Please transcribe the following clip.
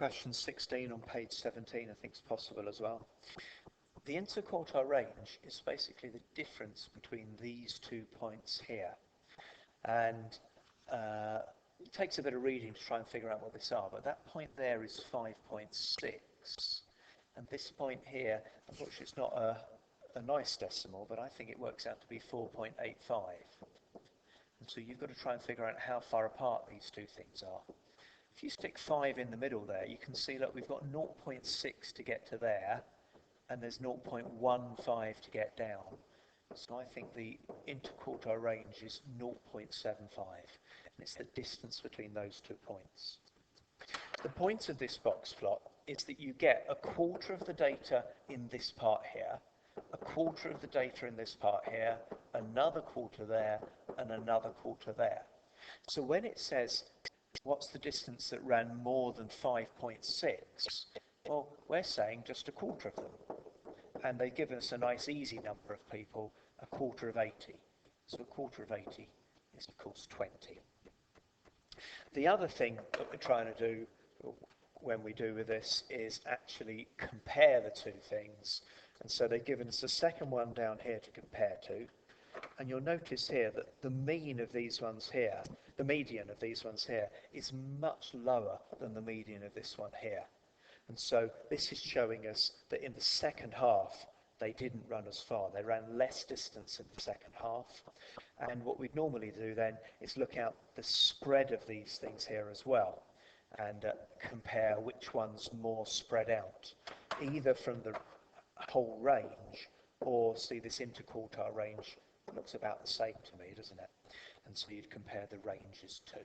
question 16 on page 17 I think is possible as well. The interquartile range is basically the difference between these 2 points here. And it takes a bit of reading to try and figure out what these are, but that point there is 5.6. And this point here, unfortunately it's not a nice decimal, but I think it works out to be 4.85. And so you've got to try and figure out how far apart these two things are. If you stick 5 in the middle there, you can see that we've got 0.6 to get to there, and there's 0.15 to get down. So I think the interquartile range is 0.75, and it's the distance between those 2 points. The point of this box plot is that you get a quarter of the data in this part here, a quarter of the data in this part here, another quarter there, and another quarter there. So when it says, what's the distance that ran more than 5.6? Well, we're saying just a quarter of them. And they give us a nice easy number of people, a quarter of 80. So a quarter of 80 is, of course, 20. The other thing that we're trying to do when we do with this is actually compare the two things. And so they've given us a second one down here to compare to. And you'll notice here that the mean of these ones here, the median of these ones here, is much lower than the median of this one here. And so this is showing us that in the second half, they didn't run as far. They ran less distance in the second half. And what we'd normally do then is look out the spread of these things here as well and compare which one's more spread out, either from the whole range or see this interquartile range looks about the same to me, doesn't it? And so you'd compare the ranges too.